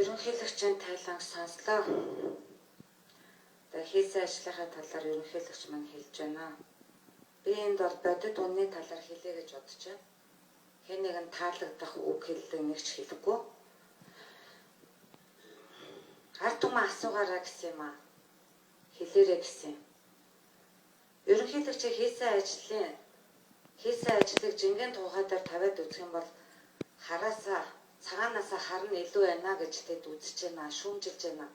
Ерөнхийлөгчийн тайланг сонслоо. Хийсэн ажлынхаа талаар ерөнхийлөгч маань хэлж байна. Би энд бол бодит үнний талаар хэлье гэж бодож байна. Хэн нэгэн таалагдах үг хэллэг нэг ч хэлэхгүй. Ард түмэн асуугаараа гэсэн юм аа. Хэлээрэй гэсэн. Ерөнхийлөгчийн хийсэн ажлыг жинхэнэ тухай дээр тавиад үзэх юм бол цагаанаасаа харна илүү байна гэж тэд үзэж байна, шүүмжилж байна.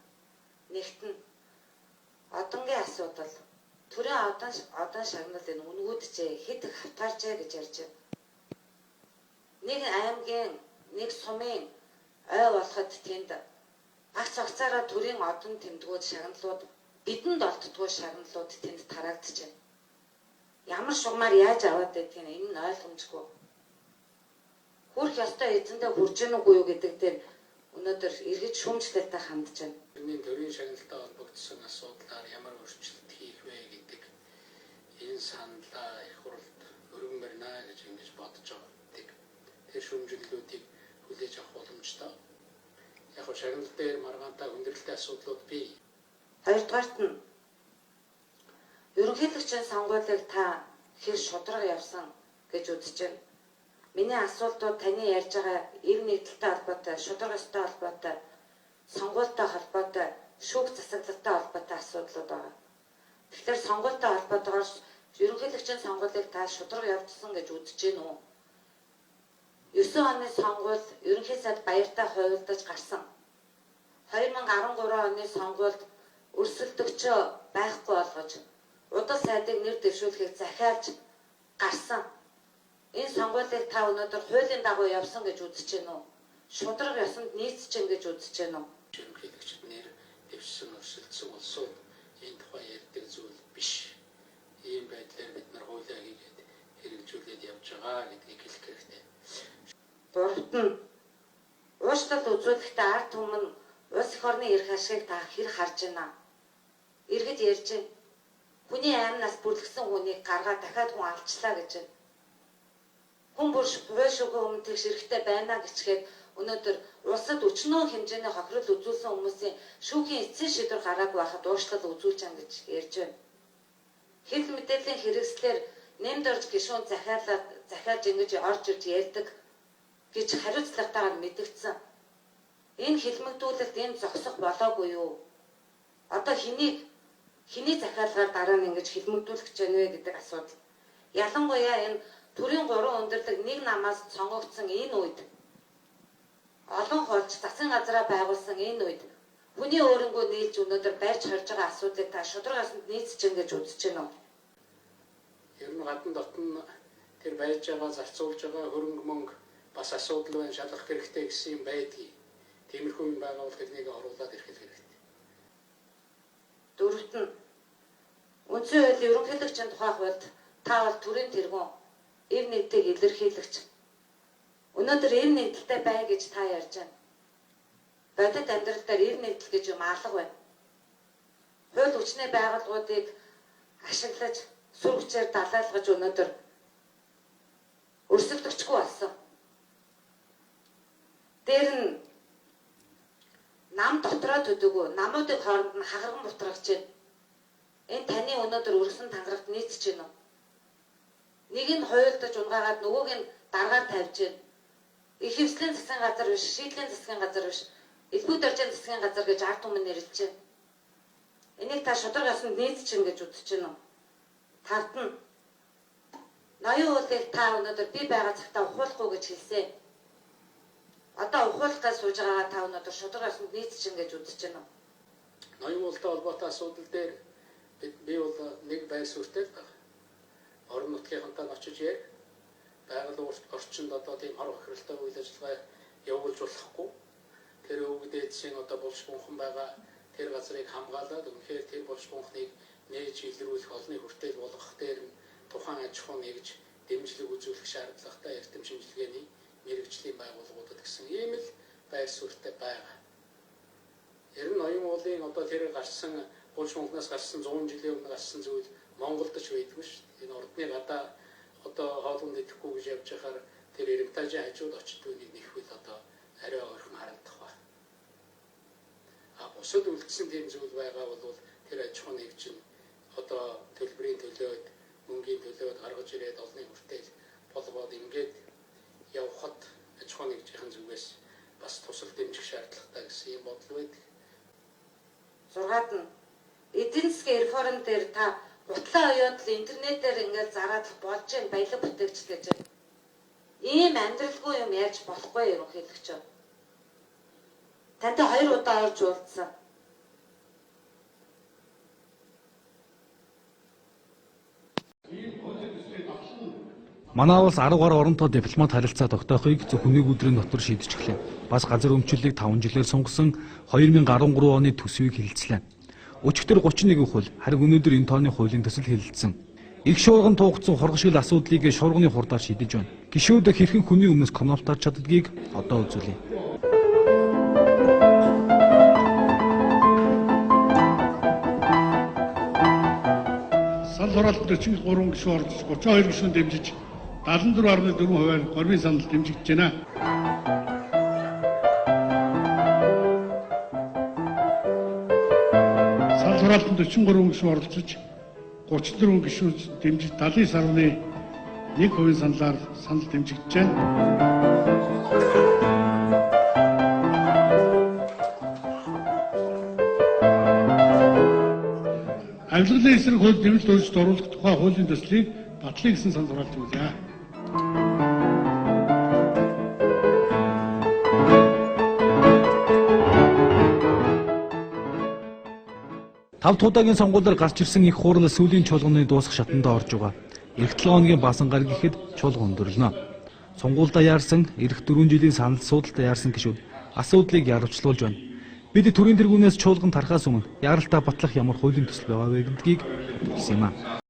Нэгтэн одонгийн асуудал төрийн одон шагнал энэ үнгүүдчээ хэд их хавтаарчээ гэж ярьж байна. Нэг аймгийн нэг сумын ой болоход тэнд багц огцаараа төрийн одон тэмдгүүд шагналууд бидэнд олддгүй шагналууд тэнд тараагдж байна. Ямар шугамар яаж аваад байдгийг энэ нь ойлгомжгүй. Хүрх ёстой эзэндээ хүрж гэнэ үгүй юу гэдэг дээр өнөөдөр эргэж шүүмжлэлтэй хандж байна. Бидний төрийн шагналтай холбогдсон асуудлаар ямар өөрчлөлт хийх вэ гэдэг энэ саналаа их хурлд өргөн барина гэж ингэж бодож байгаа. Тэр шүүмжлэлүүдийг хүлээж авах боломжтой. Яг нь шагнал дээр маргаантай хүндрэлтэй асуудлууд бий. Хоёрдугаарт нь ерөнхийлөгчийн сонгуулийг та хэр шударга явсан гэж үзэж байна. Миний асуултууд таны ярьж байгаа ив нэгдэлтэй холбоотой, шударга ёстой холбоотой, сонгуультай холбоотой, шүүх засаглалтай холбоотой асуудлууд байгаа. Тэгэхээр сонгуультай холбоотойгоор ерөнхийлөгчийн сонгуулийг та шударга явуулсан гэж үзэж байна уу? 9 оны сонгуул ерөнхий сайд баяртай хувилдаж гарсан. 2013 оны сонгуульд өрсөлдөгчөө байхгүй болгож удал сайдыг нэр дэвшүүлэхийг захиалж гарсан. Энэ сонгуулийг та өнөөдөр хуулийн дагуу явсан гэж үзэж байна уу? Шударга ёсонд нийцэж гэн гэж үзэж байна уу? Ерөнхийлөгчд нэр дэвшсэн өрсөлдсөн улсууд энэ тухай ярьдаг зүйл биш. Ийм байдлаар бид нар хуулиа хийгээд хэрэгжүүлээд явж байгаа гэдгийг хэлэх хэрэгтэй. Дурт нь уушлал үзүүлэхдээ ард түмэн улс их орны эрх ашигыг та хэр харж байна? Иргэд ярьж байна. Хүний аймнаас бүрлгсэн хүнийг гаргаад дахиад хүн алчлаа гэж байна. Хүн бүр хойшоогоо өмнө тэгш эрэхтэй байна гэчгээд өнөөдөр улсад өчнөө хэмжээний хохирол үзүүлсэн хүмүүсийн шүүхийн эцсийн шийдвэр гараагүй байхад уушлал үзүүлж байгаа гэж ярьж байна. Хил мэдээллийн хэрэгслэр нэмд орж гишүүн захиалж ингэж орж ирж ярьдаг гэж хариуцлагатайгаар мэдгдсэн. Энэ хилмигдүүлэлт энэ зогсох болоогүй юу? Одоо хэний захиалгаар дараа нь ингэж хилмигдүүлэх гэж байна вэ гэдэг асуудал. Ялангуяа энэ төрийн 3 өндөрлөг нэг намаас сонгогдсон энэ үед олон хуульч засгийн газараа байгуулсан энэ үед хүний өөрөнгөө нийлж өнөөдөр барьж харж байгаа асуудлыг та шударгаас нийцэж гэн гэж үзэж байна уу? Ер нь гадна дотн тэр байж байгаа зарцуулж байгаа хөрөнгө мөнгө бас асуудал байна, шалгах хэрэгтэй гэсэн юм байдгийг. Тиймэрхүү юм байгаа бол тэрнийг оруулаад ирэх хэрэгтэй. Дөрөвт нь үндсэн хуулийн ерөнхийлөгчийн тухай хуульд та бол төрийн тэргүүн ив нэгдийг илэрхийлэгч. Өнөөдөр ив нэгдэлтэй бай гэж та ярьж байна. Бодит амьдрал дээр ив нэгдэл гэж юм алга байна. Хууль хүчний байгууллагуудыг ашиглаж сүр хүчээр далайлгаж өнөөдөр өрсөлдөгчгүй болсон. Дээр нь нам дотроо төдөгөө намуудыг хооронд нь хагарган бутрагч байна. Энэ таны өнөөдөр өргөсөн тангарагт нийцэж байна уу? Нэг нь хуйлдаж унгаагаад нөгөөг нь даргаар тавьж байна. Ихэвслийн засгийн газар биш, шийдлийн засгийн газар биш, элбэг дөржийн засгийн газар гэж ард түмэн нэрлэж байна. Энийг та шударга ёсонд нийцэж гэн гэж үзэж байна уу? Тавд нь ноён уулыг та өнөөдөр би байгаа цагтаа ухуулахгүй гэж хэлсэн. Одоо ухуулахтай сууж байгаагаа та өнөөдөр шударга ёсонд нийцэж гэн гэж үзэж байна уу? Ноён уултай холбоотой асуудал дээр би бол нэг байр суурьтай л байна. Орон нутгийнхантай очиж яг байгаль орчинд одоо тийм хор хохиролтой үйл ажиллагаа явуулж болохгүй. Тэр өвөг дээдсийн одоо булш бунхан байгаа тэр газрыг хамгаалаад үнэхээр тэр булш бунхныг нээж илрүүлэх олонний хүртэл болгох дээр тухайн аж ахуйн нэгж дэмжлэг үзүүлэх шаардлагатай эрдэм шинжилгээний мэрэгжлийн байгууллагуудад гэсэн ийм л байр суурьтай байгаа. Ер нь ноён уулын одоо тэр гарсан булш бунхнаас гарсан 100 жилийн өмнө гарсан зүйл Монголд ч байдгүй шүү дээ. Энэ ордны гадаа одоо хоолунд идэхгүй гэж явж байхаар тэр эрэмтажийн хажууд очиж түүнийг нэхвэл одоо арай ойрхон харагдах ба. бусад үлдсэн тийм зүйл байгаа бол тэр аж ахуй нэгж нь одоо төлбөрийн төлөөд мөнгөний төлөөд гаргаж ирээд олонний хүртэл болгоод ингээд явхад аж ахуй нэгжийн зүгээс бас тусал дэмжих шаардлагатай гэсэн юм бодол байдаг. 6-ад нь эдийн засгийн реформ дээр та гутлаа оёод л интернетээр ингээд зараад болж байгаа баялаг бүтээгч гэж ийм амьдралгүй юм яаж болохгүй ерөнхийлөгч. Тантай 2 удаа орж уулзсан. Манай улс 10 гаруй оронтой дипломат харилцаа тогтоохыг зөвхөн нэг өдрийн дотор шийдчихлээ. Бас газар өмчлөлийг 5 жилээр сонгосон 2013 оны төсвийг хэлэлцлээ. Өчигдөр 31%, харин өнөөдөр энэ тооны хуулийн төсөл хэлэлцсэн. Их шуурган туугдсан хургашил асуудлыг шуурганы хурдаар шийдэж байна. Гишүүд хэрхэн хүний өмнөөс комнолтарч чаддгийг одоо үзүүлье. Санал хураалтанд 43 гишүүн орж 32 гишүүн дэмжиж 74.4%-аар гормын санал дэмжигдэж байна. Санал хураалтанд 43 гишүүн оролцож 34 гишүүн дэмжиж 70.1% саналаар санал дэмжигдэж байна. Авилгалын эсрэг хууль нэмэлт өөрчлөлт оруулах тухай хуулийн төслийг батлах гэсэн санал хураалт үзье. Тав удаагийн сонгуулиар гарч ирсэн их хурал сүүлийн чуулганы дуусах шатанд орж байгаа. Эх 7 хоногийн баасан гар гэхэд чуулга өндөрлөнө. Сонгуульдаа яарсан, эх 4 жилийн санал судалтай яарсан гишүүд асуудлыг яарвчлуулж байна. Бид төрийн тэргүүнээс чуулган тарахаас өмнө яаралтай батлах ямар хуулийн төсөл байгаа вэ гэдгийг хэлсэн юм а.